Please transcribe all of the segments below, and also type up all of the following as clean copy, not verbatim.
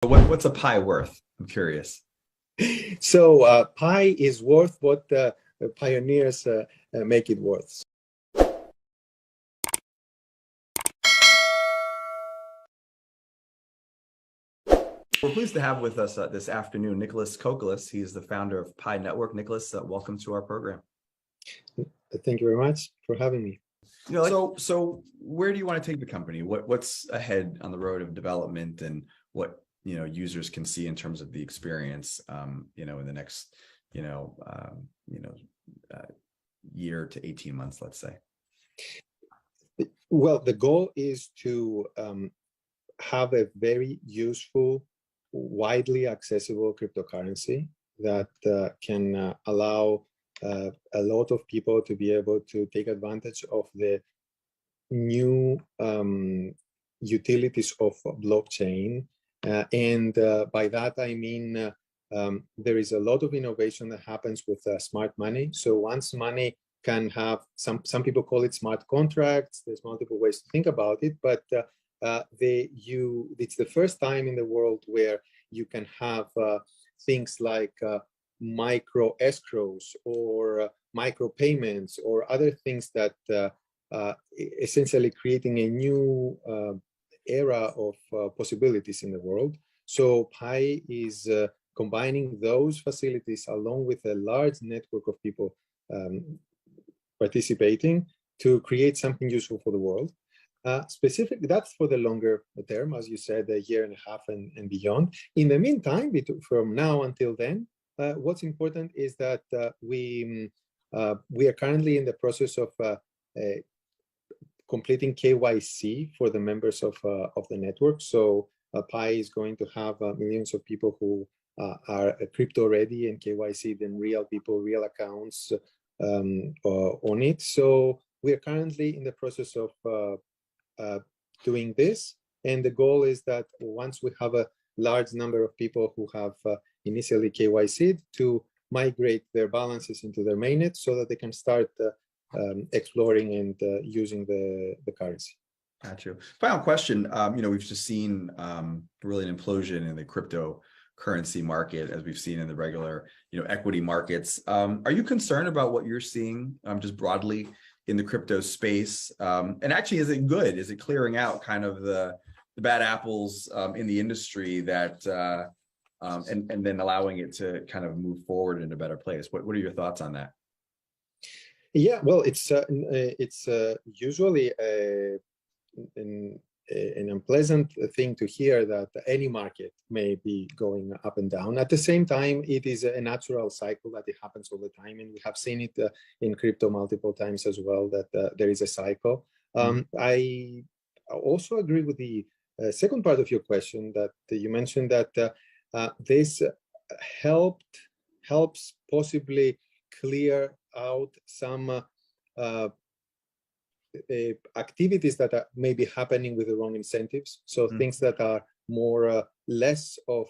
What's a pie worth? I'm curious. So pi is worth what the pioneers make it worth. We're pleased to have with us this afternoon Nicholas Kokkalis. He's the founder of Pi Network. Nicholas, welcome to our program. Thank you very much for having me. So where do you want to take the company? What's ahead on the road of development, and what users can see in terms of the experience, in the next year to 18 months, let's say? Well, the goal is to have a very useful, widely accessible cryptocurrency that can allow a lot of people to be able to take advantage of the new utilities of blockchain. And by that, I mean there is a lot of innovation that happens with smart money. So once money can have, some people call it smart contracts. There's multiple ways to think about it, but it's the first time in the world where you can have things like micro escrows or micro payments or other things that essentially creating a new era of possibilities in the world. So Pi is combining those facilities along with a large network of people participating to create something useful for the world. Specifically, that's for the longer term, as you said, a year and a half and beyond. In the meantime, from now until then, what's important is that we are currently in the process of completing KYC for the members of the network. So Pi is going to have millions of people who are crypto ready and KYC, then real people, real accounts on it. So we are currently in the process of doing this, and the goal is that once we have a large number of people who have initially KYC'd, to migrate their balances into their mainnet so that they can start exploring and using the currency. Got you. Final question. We've just seen really an implosion in the cryptocurrency market, as we've seen in the regular equity markets. Are you concerned about what you're seeing just broadly in the crypto space? And actually, is it good? Is it clearing out kind of the bad apples in the industry that and then allowing it to kind of move forward in a better place? What are your thoughts on that? Yeah, well, it's usually an unpleasant thing to hear that any market may be going up and down. At the same time, it is a natural cycle that it happens all the time, and we have seen it in crypto multiple times as well, that there is a cycle. I also agree with the second part of your question, that you mentioned that this helps possibly clear out some activities that are maybe happening with the wrong incentives. So things that are more less of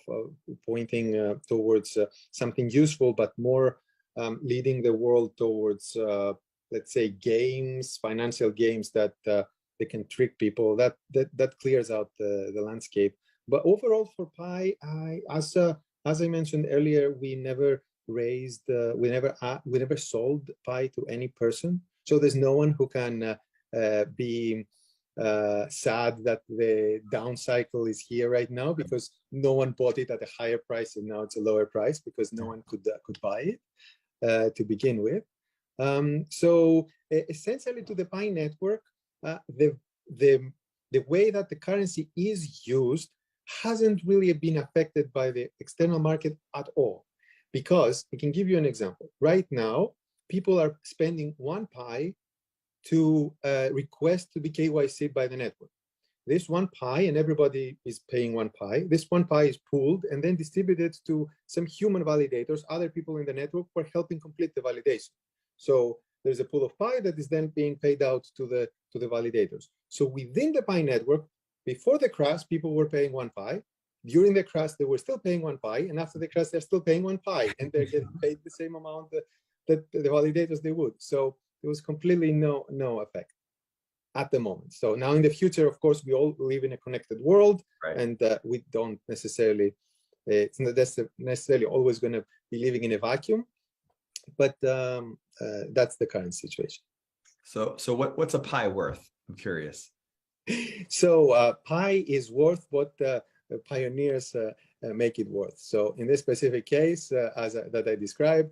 pointing towards something useful, but more leading the world towards, let's say, games, financial games that they can trick people. That clears out the landscape. But overall, for Pi, as I mentioned earlier, we never we never sold Pi to any person. So there's no one who can be sad that the down cycle is here right now, because no one bought it at a higher price and now it's a lower price because no one could buy it to begin with. So essentially, to the Pi network, the way that the currency is used hasn't really been affected by the external market at all. Because I can give you an example. Right now, people are spending 1 Pi to request to be KYC by the network. This 1 Pi, and everybody is paying 1 Pi. This 1 Pi is pooled and then distributed to some human validators, other people in the network who are helping complete the validation. So there's a pool of Pi that is then being paid out to the validators. So within the Pi network, before the crash, people were paying 1 Pi. During the crash, they were still paying 1 Pi, and after the crash, they're still paying 1 Pi, and they're getting paid the same amount that the validators they would. So there was completely no effect. at the moment. So now in the future, of course, we all live in a connected world, Right. and we don't necessarily, it's not necessarily always going to be living in a vacuum, but that's the current situation. So what's a pi worth? I'm curious. So pi is worth what the pioneers make it worth. So in this specific case, that I described,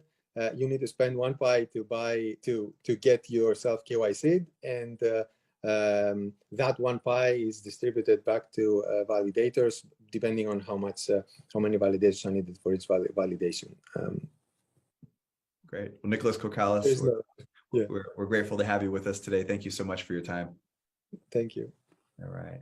you need to spend 1 pi to get yourself KYC'd, and that 1 pi is distributed back to validators depending on how many validators are needed for each validation. Great. Well, Nicholas Kokkalis, Yeah. we're grateful to have you with us today. Thank you so much for your time. Thank you. All right.